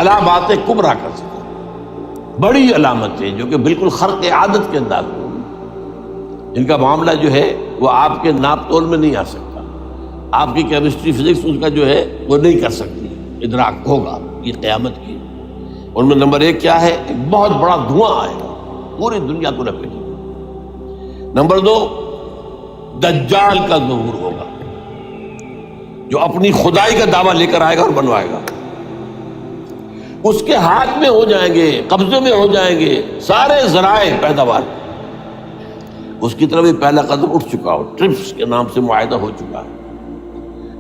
علامات کبریٰ کر سکے، بڑی علامتیں جو کہ بالکل خرق عادت کے انداز میں ہوں، جن کا معاملہ جو ہے وہ آپ کے ناپ تول میں نہیں آ سکتا، آپ کی کیمسٹری فزکس اس کا جو ہے وہ نہیں کر سکتی، ادراک ہوگا یہ قیامت کی۔ ان میں نمبر ایک کیا ہے؟ ایک بہت بڑا دھواں آئے گا، پوری دنیا کو لپیٹے گا۔ نمبر دو، دجال کا ظہور ہوگا، جو اپنی خدائی کا دعویٰ لے کر آئے گا اور بنوائے گا۔ اس کے ہاتھ میں ہو جائیں گے، قبضے میں ہو جائیں گے سارے ذرائع پیداوار، اس کی طرف بھی پہلا قدم اٹھ چکا ہو، ٹرپس کے نام سے معاہدہ ہو چکا ہے۔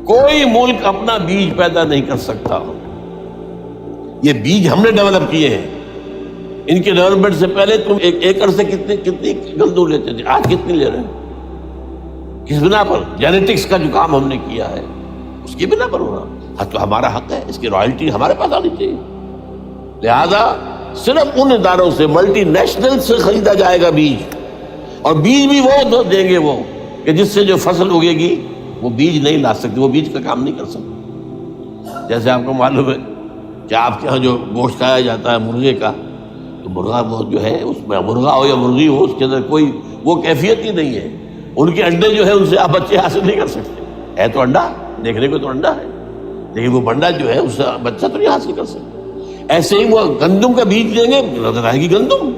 کوئی ملک اپنا بیج پیدا نہیں کر سکتا، یہ بیج ہم نے ڈیولپ کیے ہیں۔ ان کے ڈیولپمنٹ سے پہلے تم ایک ایکڑ سے کتنی گندم لیتے تھے، آج کتنی لے رہے ہیں؟ کس بنا پر؟ جینیٹکس کا جو کام ہم نے کیا ہے اس کی بنا پر ہونا، تو ہمارا حق ہے، اس کی رائلٹی ہمارے پاس آنی چاہیے۔ لہذا صرف ان اداروں سے، ملٹی نیشنل سے خریدا جائے گا بیج، اور بیج بھی وہ دیں گے وہ کہ جس سے جو فصل اگے گی وہ بیج نہیں لا سکتے، وہ بیج کا کام نہیں کر سکتے۔ جیسے آپ کو معلوم ہے کہ آپ کے ہاں جو گوشت کھایا جاتا ہے مرغے کا، تو مرغا وہ جو ہے اس میں مرغا ہو یا مرغی ہو، اس کے اندر کوئی وہ کیفیت ہی نہیں ہے۔ ان کے انڈے جو ہے ان سے آپ بچے حاصل نہیں کر سکتے، ہے تو انڈا، دیکھنے کو تو انڈا ہے، لیکن وہ بنڈا جو ہے اس سے بچہ تو نہیں حاصل کر سکتے۔ ایسے ہی وہ گندم کا بیج دیں گے، نظر آئے گی گندم،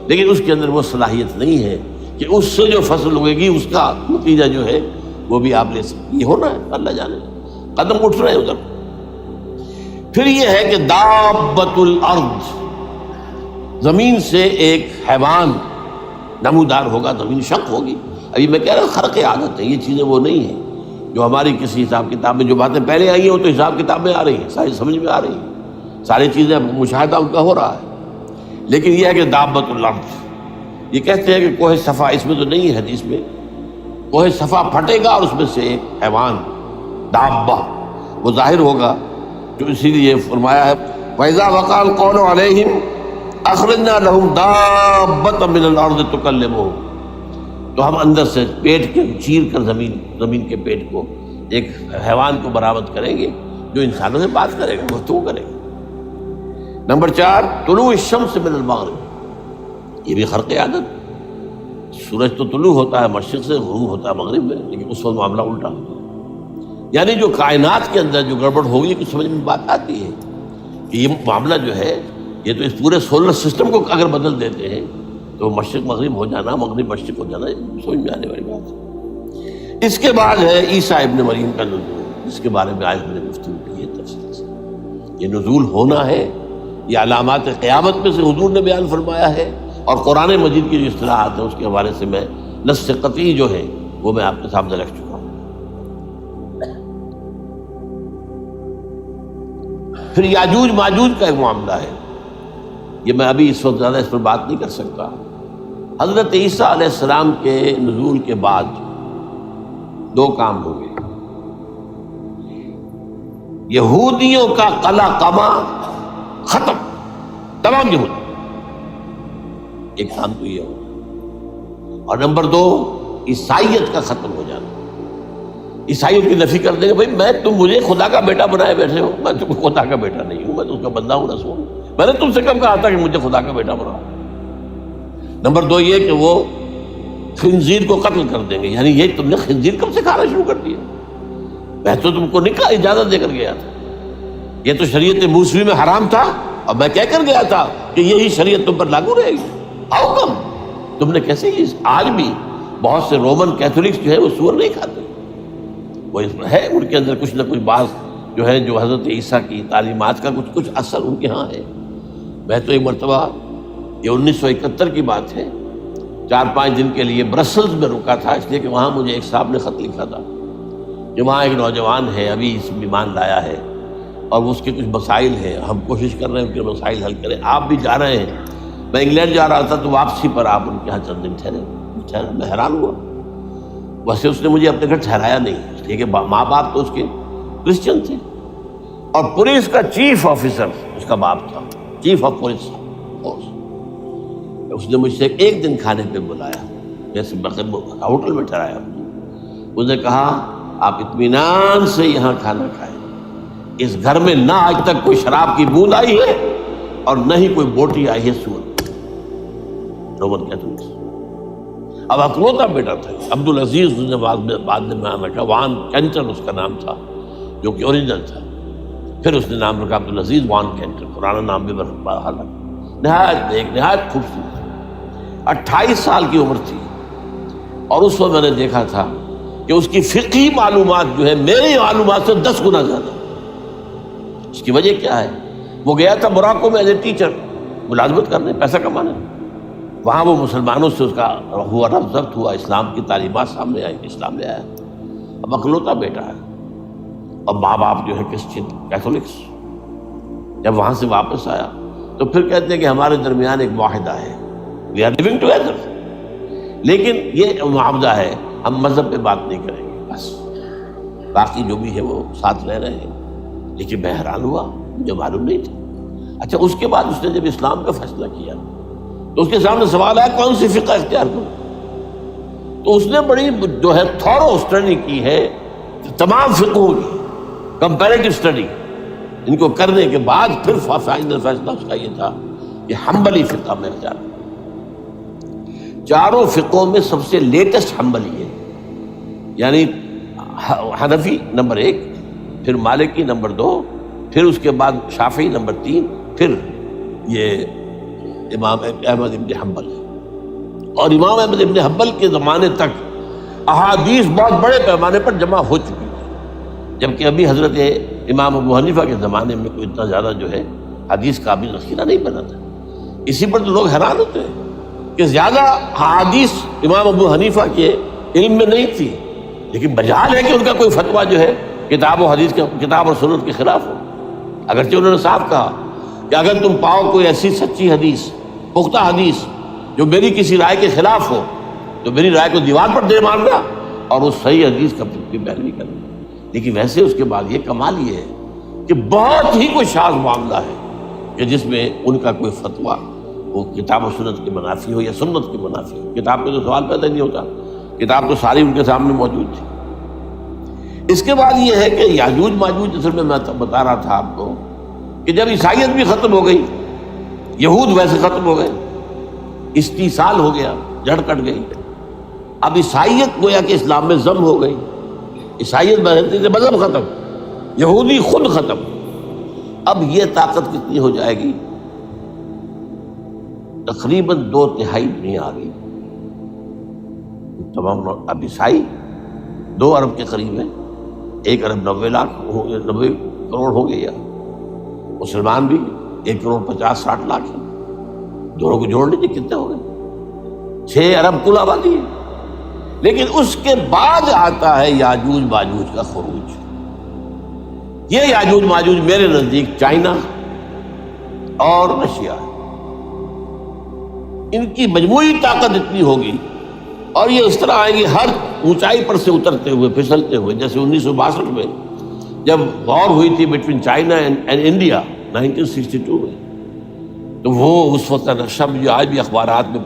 لیکن اس کے اندر وہ صلاحیت نہیں ہے کہ اس سے جو فصل اگے گی اس کا نتیجہ جو ہے وہ بھی آپ لے سکتے۔ یہ ہونا ہے، اللہ جانے، قدم اٹھ رہے ہیں ادھر۔ پھر یہ ہے کہ دابۃ الارض، زمین سے ایک حیوان نمودار ہوگا، زمین شق ہوگی۔ ابھی میں کہہ رہا ہوں خرق عادت ہے، یہ چیزیں وہ نہیں ہیں جو ہماری کسی حساب کتاب میں جو باتیں پہلے آئی ہیں وہ تو حساب کتاب میں آ رہی ہیں، ساری سمجھ میں آ رہی ہیں، ساری چیزیں مشاہدہ ان کا ہو رہا ہے۔ لیکن یہ ہے کہ دابۃ الارض، یہ کہتے ہیں کہ کوہ صفا، اس میں تو نہیں ہے حدیث میں، کوہ صفا پھٹے گا اور اس میں سے ایک حیوان دابہ وہ ظاہر ہوگا، جو اسی لیے فرمایا ہے وَإِذَا وَقَعَ الْقَوْلُ عَلَيْهِمْ أَخْرَجْنَا لَهُمْ دَابَّةً مِّنَ الْأَرْضِ تُكَلِّمُهُمْ، تو ہم اندر سے پیٹ کے چیر کر زمین کے پیٹ کو ایک حیوان کو برآمد کریں گے جو انسانوں سے بات کرے گا، گفتگو کرے گا۔ نمبر 4، طلوع الشمس من المغرب، یہ بھی خرق عادت، سورج تو طلوع ہوتا ہے مشرق سے، غروب ہوتا ہے مغرب میں، لیکن اس وقت معاملہ الٹا ہوتا ہے۔ یعنی جو کائنات کے اندر جو گڑبڑ ہوگی کچھ سمجھ میں بات آتی ہے کہ یہ معاملہ جو ہے یہ تو اس پورے سولر سسٹم کو اگر بدل دیتے ہیں تو مشرق مغرب ہو جانا، مغرب مشرق ہو جانا، سمجھ میں آنے والی بات ہے۔ اس کے بعد ہے عیسیٰ ابن مریم کا نزول، جس کے بارے میں آج ہم نے گفتگو کی ہے تفصیل سے۔ یہ نزول ہونا ہے، یہ علامات قیامت میں سے حضور نے بیان فرمایا ہے، اور قرآن مجید کی جو اصطلاحات ہیں اس کے حوالے سے میں نص قطعی جو ہے وہ میں آپ کے سامنے رکھ چکا ہوں۔ پھر یاجوج ماجوج کا ایک معاملہ ہے، یہ میں ابھی اس وقت زیادہ اس پر بات نہیں کر سکتا۔ حضرت عیسیٰ علیہ السلام کے نزول کے بعد 2 کام ہوں گے، یہودیوں کا قلع قمع ختم، تمام یہود، ایک کام تو یہ ہو، اور نمبر 2 عیسائیت کا ختم ہو جانا، عیسائیت کی نفی کر دیں گے، بھائی تم مجھے خدا کا بیٹا بنائے بیٹھے ہو، میں تم خدا کا بیٹا نہیں ہوں، میں تو اس کا بندہ ہوں، رسول ہوں، میں نے تم سے کب کہا تھا کہ مجھے خدا کا بیٹا بناؤ۔ نمبر 2 یہ کہ وہ خنزیر کو قتل کر دیں گے، یعنی یہ تم نے خنزیر کب سے کھانا شروع کر دیا؟ میں تو تم کو نکاح اجازت دے کر گیا تھا، یہ تو شریعت موسوی میں حرام تھا، اور میں کہہ کر گیا تھا کہ یہی شریعت تم پر لاگو رہے گی، ہاؤ کم تم نے کیسے یہ؟ آج بھی بہت سے رومن کیتھولکس جو ہے وہ سور نہیں کھاتے، وہ ہے ان کے اندر کچھ نہ کچھ بعض جو ہے جو حضرت عیسیٰ کی تعلیمات کا کچھ اثر ان کے ہاں ہے۔ میں تو ایک مرتبہ، یہ 1971 کی بات ہے، 4-5 دن کے لیے برسلز میں رکا تھا، اس لیے کہ وہاں مجھے ایک صاحب نے خط لکھا تھا کہ وہاں ایک نوجوان ہے، ابھی اس ایمان لایا ہے، اور اس کے کچھ مسائل ہیں، ہم کوشش کر رہے ہیں ان کے مسائل حل کریں، آپ بھی جا رہے ہیں۔ میں انگلینڈ جا رہا تھا تو واپسی پر آپ ان کے یہاں چند دن ٹھہرے، میں حیران ہوا، ویسے اس نے مجھے اپنے گھر ٹھہرایا نہیں، اس لیے کہ ماں باپ تو اس کے کرسچن تھے، اور پولیس کا چیف آفیسر اس کا باپ تھا، چیف آف پولیس فورس۔ اس نے مجھ سے ایک دن کھانے پہ بلایا، جیسے ہوٹل میں ٹھہرایا، اس نے کہا آپ اطمینان سے یہاں کھانا کھائیں، اس گھر میں نہ آج تک کوئی شراب کی بوند آئی ہے اور نہ ہی کوئی بوٹی آئی ہے سور، رومن کیتھولکس۔ اب اکلوتا بیٹا تھا عبدالعزیز، نے بعد میں نام رکھا، وان کینٹن اس کا نام تھا جو کہ اوریجنل تھا، پھر اس نے نام رکھا عبدالعزیز وان کینٹن، پرانا نام بھی حالانکہ نہایت ایک نہایت خوبصورت، 28 سال کی عمر تھی، اور اس وقت میں نے دیکھا تھا کہ اس کی فقہی معلومات جو ہے میری معلومات سے 10 گنا زیادہ۔ اس کی وجہ کیا ہے؟ وہ گیا تھا موراکو میں ایز اے ٹیچر ملازمت کرنے، پیسہ کمانے، وہاں وہ مسلمانوں سے اس کا ہوا ربط ضبط ہوا، اسلام کی تعلیمات سامنے آئی، اسلام لے آیا۔ اب اکلوتا بیٹا ہے اور ماں باپ جو ہے کرسچن کیتھولکس۔ جب وہاں سے واپس آیا تو پھر کہتے ہیں کہ ہمارے درمیان ایک معاہدہ ہے، وی آر لیونگ ٹوگیدر، لیکن یہ معاہدہ ہے ہم مذہب پہ بات نہیں کریں گے، بس باقی جو بھی ہے وہ ساتھ رہ رہے ہیں۔ لیکن میں حیران ہوا، مجھے معلوم نہیں تھا۔ اچھا، اس کے بعد اس نے جب اسلام کا فیصلہ کیا تو اس کے سامنے سوال آیا کون سی فقہ اختیار کروں؟ تو اس نے بڑی جو ہے تھورو اسٹڈی کی ہے تمام فقہوں کی، کمپیریٹو اسٹڈی، ان کو کرنے کے بعد پھر فائنل فیصلہ اس کا یہ تھا کہ حنبلی فقہ میں اختیار کروں۔ چاروں فقہوں میں سب سے لیٹسٹ حنبلی ہے، یعنی حنفی نمبر 1، پھر مالکی نمبر 2، پھر اس کے بعد شافعی نمبر 3، پھر یہ امام احمد ابن حنبل ہے۔ اور امام احمد ابن حنبل کے زمانے تک احادیث بہت بڑے پیمانے پر جمع ہو چکی تھی، جبکہ ابھی حضرت امام ابو حنیفہ کے زمانے میں کوئی اتنا زیادہ جو ہے حدیث کا بھی ذخیرہ نہیں بنا تھا۔ اسی پر تو لوگ حیران ہوتے ہیں کہ زیادہ حدیث امام ابو حنیفہ کے علم میں نہیں تھی، لیکن بجال ہے کہ ان کا کوئی فتویٰ جو ہے کتاب و حدیث کے، کتاب اور سنت کے خلاف ہو۔ اگرچہ انہوں نے صاف کہا کہ اگر تم پاؤ کوئی ایسی سچی حدیث، پختہ حدیث جو میری کسی رائے کے خلاف ہو تو میری رائے کو دیوار پر دے مارنا اور اس صحیح حدیث کا کی پیروی کرنا۔ لیکن ویسے اس کے بعد یہ کمال یہ ہے کہ بہت ہی کوئی شاذ معاملہ ہے کہ جس میں ان کا کوئی فتویٰ وہ کتاب و سنت کے منافی ہو یا سنت کے منافی ہو۔ کتاب پہ تو سوال پیدا نہیں ہوتا، کتاب تو ساری ان کے سامنے موجود تھی۔ اس کے بعد یہ ہے کہ یاجوج ماجوج، اصل میں بتا رہا تھا آپ کو کہ جب عیسائیت بھی ختم ہو گئی، یہود ویسے ختم ہو گئے، استیصال ہو گیا، جڑ کٹ گئی، اب عیسائیت گویا کہ اسلام میں ضم ہو گئی، عیسائیت بہتری سے مذہب ختم، یہودی خود ختم۔ اب یہ طاقت کتنی ہو جائے گی؟ تقریباً 2/3 دنیا آ گئی، تمام اب عیسائی 2 ارب کے قریب ہیں، 1 ارب 90 کروڑ ہو گئے، یا مسلمان بھی 1 کروڑ 50-60 لاکھ ہیں، دونوں کو جوڑ لیجیے کتنے ہو گئے؟ 6 ارب کل آبادی ہے۔ لیکن اس کے بعد آتا ہے یاجوج ماجوج کا خروج۔ یہ یاجوج ماجوج میرے نزدیک چائنا اور رشیا ہے، ان کی مجموعی طاقت اتنی ہوگی اور یہ اس طرح آئیں گے ہر اونچائی پر سے اترتے ہوئے، پھسلتے ہوئے، جیسے 1962 میں جب وار ہوئی تھی بٹوین چائنا اینڈ انڈیا 1962 میں، تو وہ اس وقت کا نقشہ جو آج بھی اخبارات میں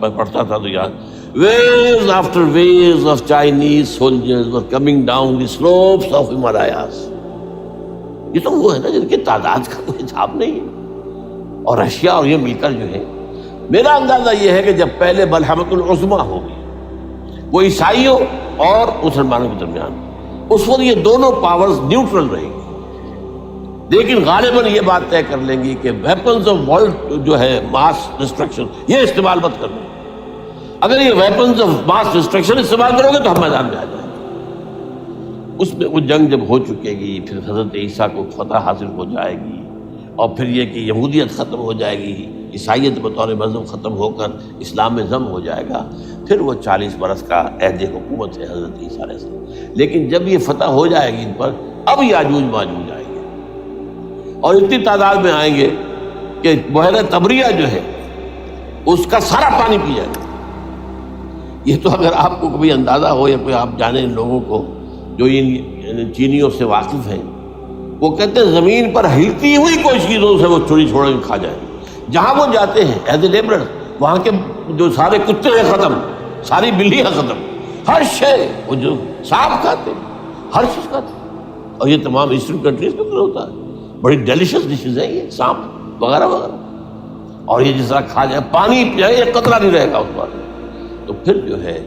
پڑھتا تھا تو یاد waves after waves of Chinese soldiers were coming down the slopes of Himalayas۔ یہ تو وہ ہے نا جن کی تعداد کا کوئی حساب نہیں ہے، اور رشیا اور یہ مل کر جو ہے، میرا اندازہ یہ ہے کہ جب پہلے ملحمۃ العظمیٰ ہوگی وہ عیسائیوں اور مسلمانوں کے درمیان، اس وقت یہ دونوں پاورز نیوٹرل رہیں گی، لیکن غالباً یہ بات طے کر لیں گی کہ ویپنز آف ورلڈ جو ہے ماس ڈسٹرکشن یہ استعمال مت کرنا۔ اگر یہ ویپنز آف ماس ڈسٹرکشن استعمال کرو گے تو ہم میدان میں آ جائیں گے۔ اس میں وہ جنگ جب ہو چکے گی، پھر حضرت عیسیٰ کو فتح حاصل ہو جائے گی، اور پھر یہ کہ یہودیت ختم ہو جائے گی، عیسائیت بطور مذہب ختم ہو کر اسلام میں ضم ہو جائے گا، پھر وہ 40 برس کا عہد حکومت ہے حضرت عیسیٰ علیہ السلام۔ لیکن جب یہ فتح ہو جائے گی ان پر، اب یاجوج ماجوج آئیں گے اور اتنی تعداد میں آئیں گے کہ بحیرہ طبریہ جو ہے اس کا سارا پانی پی جائے گا۔ یہ تو اگر آپ کو کبھی اندازہ ہو یا کوئی آپ جانے ان لوگوں کو جو ان چینیوں سے واقف ہیں، وہ کہتے ہیں زمین پر ہلتی ہوئی کوئی چیزوں سے وہ چوری چھوڑ کے کھا جائیں، جہاں وہ جاتے ہیں ایز اے لیبرر، وہاں کے جو سارے کتے ہیں ختم، ساری بلیاں ختم، ہر شے، وہ جو سانپ کھاتے ہیں، ہر چیز کھاتے ہیں، اور یہ تمام ایسٹرن کنٹریز کے اندر ہوتا ہے، بڑی ڈیلیشیس ڈشز ہیں یہ، سانپ وغیرہ وغیرہ، اور یہ جس طرح کھا جائے، پانی پیے ایک قطرہ نہیں رہے گا اس پر. تو پھر جو ہے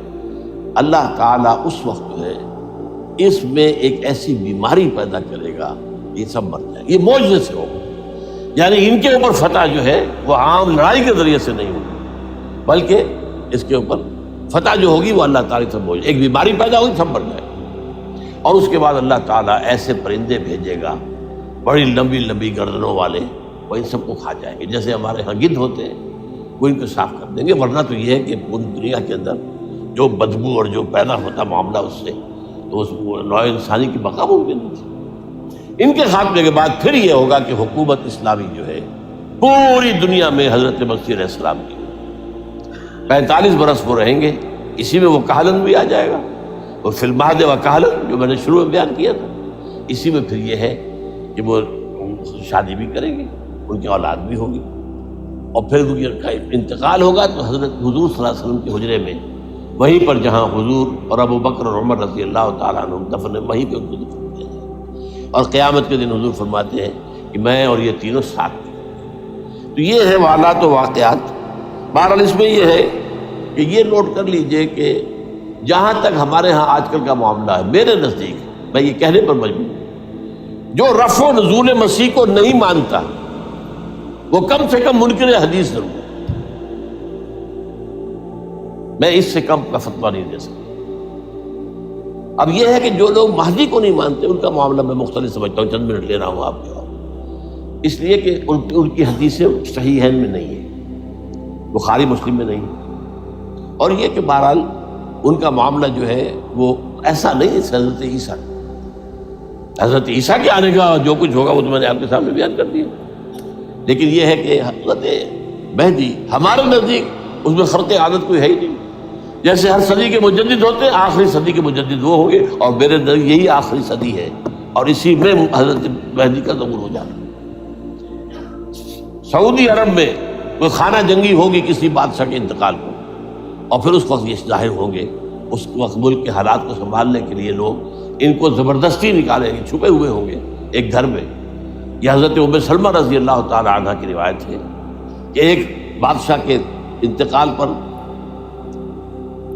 اللہ تعالیٰ اس وقت جو ہے اس میں ایک ایسی بیماری پیدا کرے گا، یہ سب مر جائے. یہ معجزے سے ہوگا، یعنی ان کے اوپر فتح جو ہے وہ عام لڑائی کے ذریعے سے نہیں ہوگی، بلکہ اس کے اوپر فتح جو ہوگی وہ اللہ تعالیٰ سے معجزہ. ایک بیماری پیدا ہوگی، سب مر جائے. اور اس کے بعد اللہ تعالیٰ ایسے پرندے بھیجے گا بڑی لمبی لمبی گردنوں والے، وہ ان سب کو کھا جائیں گے. جیسے ہمارے ہاں گدھ ہوتے ہیں وہ ان کو صاف کر دیں گے. ورنہ تو یہ ہے کہ پوری دنیا کے اندر جو بدبو اور جو پیدا ہوتا معاملہ اس سے، تو اس نوع انسانی کی بقا ممکن نہیں تھی. ان کے خاتمے کے بعد پھر یہ ہوگا کہ حکومت اسلامی جو ہے پوری دنیا میں حضرت مسیح علیہ السلام کی 45 برس وہ رہیں گے. اسی میں وہ کہلن بھی آ جائے گا، وہ فی المہد و کہلن جو میں نے شروع میں بیان کیا تھا. اسی میں پھر یہ ہے کہ وہ شادی بھی کریں گے، ان کی اولاد بھی ہوگی، اور پھر ان کا انتقال ہوگا تو حضرت حضور صلی اللہ علیہ وسلم کے حجرے میں، وہیں پر جہاں حضور اور ابو بکر اور عمر رضی اللہ تعالیٰ عنہ دفن، وہیں پہ ان کو دفن کیا جائے. اور قیامت کے دن حضور فرماتے ہیں کہ میں اور یہ تینوں ساتھ تھے. تو یہ ہے حالات و واقعات. بہرحال اس میں یہ ہے کہ یہ نوٹ کر لیجئے کہ جہاں تک ہمارے ہاں آج کل کا معاملہ ہے، میرے نزدیک میں یہ کہنے پر مجبور ہوں، جو رفع و نزول مسیح کو نہیں مانتا وہ کم سے کم منکر حدیث ضرور ہے. میں اس سے کم کا فتویٰ نہیں دے سکتا. اب یہ ہے کہ جو لوگ مہدی کو نہیں مانتے ان کا معاملہ میں مختلف سمجھتا ہوں. چند منٹ لے رہا ہوں آپ کے، اس لیے کہ ان کی حدیثیں صحیحین میں نہیں ہیں، بخاری مسلم میں نہیں ہیں. اور یہ کہ بہرحال ان کا معاملہ جو ہے وہ ایسا نہیں ہے. حضرت عیسیٰ کے آنے کا جو کچھ ہوگا وہ تو میں نے آپ کے سامنے بیان کر دیا. لیکن یہ ہے کہ حضرت مہدی ہمارے نزدیک اس میں خرق عادت کوئی ہے ہی نہیں. جیسے ہر صدی کے مجدد ہوتے ہیں، آخری صدی کے مجدد وہ ہوں گے، اور میرے نزدیک یہی آخری صدی ہے، اور اسی میں حضرت مہدی کا ظہور ہو جانا. سعودی عرب میں کوئی خانہ جنگی ہوگی کسی بادشاہ کے انتقال کو، اور پھر اس وقت یہ ظاہر ہوں گے. اس وقت ملک کے حالات کو سنبھالنے کے لیے لوگ ان کو زبردستی نکالیں گے، چھپے ہوئے ہوں گے ایک گھر میں. یہ حضرت ام سلمہ رضی اللہ تعالی عنہ کی روایت ہے کہ ایک بادشاہ کے انتقال پر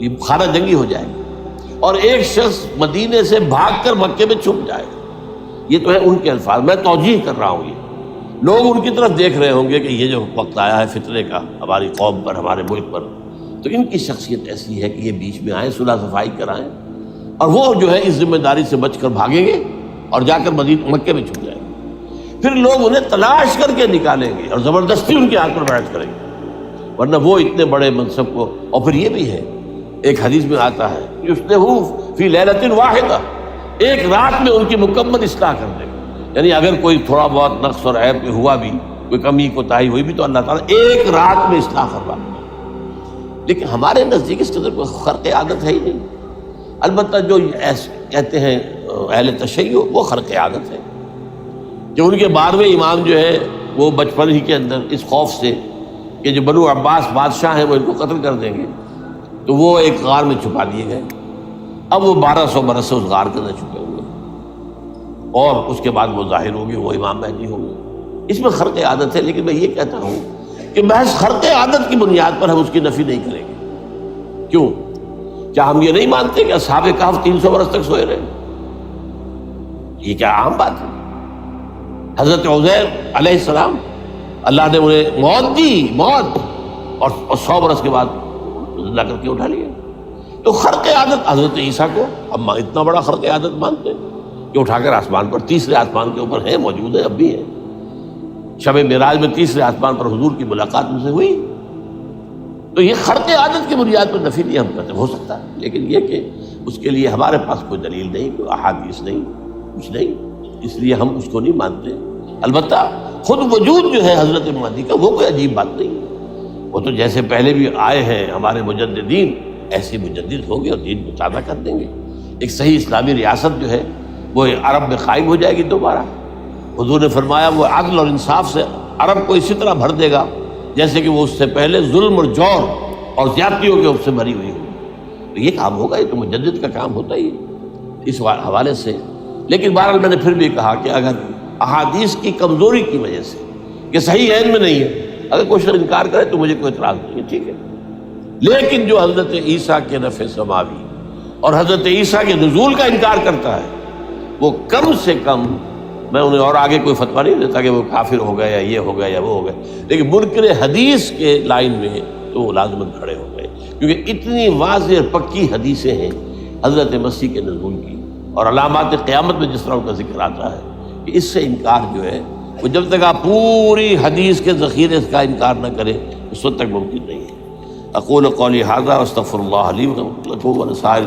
یہ خانہ جنگی ہو جائے گی، اور ایک شخص مدینے سے بھاگ کر مکے میں چھپ جائے گا. یہ تو ہے ان کے الفاظ، میں توجیہ کر رہا ہوں. یہ لوگ ان کی طرف دیکھ رہے ہوں گے کہ یہ جو وقت آیا ہے فتنے کا ہماری قوم پر، ہمارے ملک پر، تو ان کی شخصیت ایسی ہے کہ یہ بیچ میں آئیں، صلح صفائی کرائیں، اور وہ جو ہے اس ذمہ داری سے بچ کر بھاگیں گے اور جا کر مکے میں چھپ جائیں گے. پھر لوگ انہیں تلاش کر کے نکالیں گے اور زبردستی ان کے ہاتھ پر بیعت کریں گے، ورنہ وہ اتنے بڑے منصب کو. اور پھر یہ بھی ہے، ایک حدیث میں آتا ہے یصلحوا فی لیلۃ واحدہ، ایک رات میں ان کی مکمل اصلاح کر دے گا. یعنی اگر کوئی تھوڑا بہت نقص اور عیب ہوا بھی، کوئی کمی کوتاہی ہوئی بھی، تو اللہ تعالیٰ ایک رات میں اصلاح کروا دے گا. لیکن ہمارے نزدیک اس قدر کوئی خرق عادت ہے ہی نہیں. البتہ جو کہتے ہیں اہل تشیع، وہ خرق عادت ہے کہ ان کے 12ویں امام جو ہے وہ بچپن ہی کے اندر اس خوف سے کہ جو بنو عباس بادشاہ ہیں وہ ان کو قتل کر دیں گے، تو وہ ایک غار میں چھپا دیے گئے. اب وہ 1200 برس سے اس غار کے اندر چھپے ہوئے، اور اس کے بعد وہ ظاہر ہوگی، وہ امام مہدی ہوں گے. اس میں خرق عادت ہے. لیکن میں یہ کہتا ہوں کہ محض خرق عادت کی بنیاد پر ہم اس کی نفی نہیں کریں گے. کیوں؟ کیا ہم یہ نہیں مانتے کہ اصحاب کہف 300 برس تک سوئے رہے؟ یہ کیا عام بات ہے؟ حضرت عزیر علیہ السلام اللہ نے انہیں موت دی، موت، اور 100 برس کے بعد زندہ کر کے اٹھا لیا. تو خرق عادت حضرت عیسیٰ کو ہم اتنا بڑا خرق عادت مانتے ہیں کہ اٹھا کر آسمان پر، تیسرے آسمان کے اوپر ہے، موجود ہے، اب بھی ہے. شب معراج میں تیسرے آسمان پر حضور کی ملاقات ان سے ہوئی. تو یہ خرق عادت کی بنیاد پر نفی نہیں ہم کرتے. ہو سکتا ہے، لیکن یہ کہ اس کے لیے ہمارے پاس کوئی دلیل نہیں، کوئی احادیث نہیں، کچھ نہیں، اس لیے ہم اس کو نہیں مانتے. البتہ خود وجود جو ہے حضرت مہدی کا وہ کوئی عجیب بات نہیں. وہ تو جیسے پہلے بھی آئے ہیں ہمارے مجددین، ایسے مجدد ہوں گے اور دین کو تازہ کر دیں گے. ایک صحیح اسلامی ریاست جو ہے وہ عرب میں قائم ہو جائے گی دوبارہ. حضور نے فرمایا وہ عدل اور انصاف سے عرب کو اسی طرح بھر دے گا جیسے کہ وہ اس سے پہلے ظلم اور جور اور زیادتیوں کے سے بھری ہوئی ہو. تو یہ کام ہوگا، یہ تو مجدد کا کام ہوتا ہی ہے. اس حوالے سے لیکن بہرحال میں نے پھر بھی کہا کہ اگر احادیث کی کمزوری کی وجہ سے کہ صحیح عین میں نہیں ہے، اگر کوئی شخص انکار کرے تو مجھے کوئی اعتراض نہیں ہے، ٹھیک ہے، لیکن جو حضرت عیسیٰ کے رفع سماوی اور حضرت عیسیٰ کے نزول کا انکار کرتا ہے وہ کم سے کم، میں انہیں اور آگے کوئی فتویٰ نہیں دیتا کہ وہ کافر ہو گئے یا یہ ہو گئے یا وہ ہو گئے، لیکن منکر حدیث کے لائن میں تو وہ لازماً کھڑے ہو گئے، کیونکہ اتنی واضح اور پکی حدیثیں ہیں حضرت مسیح کے نزول کی اور علامات قیامت میں جس طرح ان کا ذکر آتا ہے کہ اس سے انکار جو ہے وہ جب تک آپ پوری حدیث کے ذخیرے کا انکار نہ کریں اس وقت تک ممکن نہیں ہے۔ اقول قولی ھذا واستغفر اللہ لی ولکم ولسائر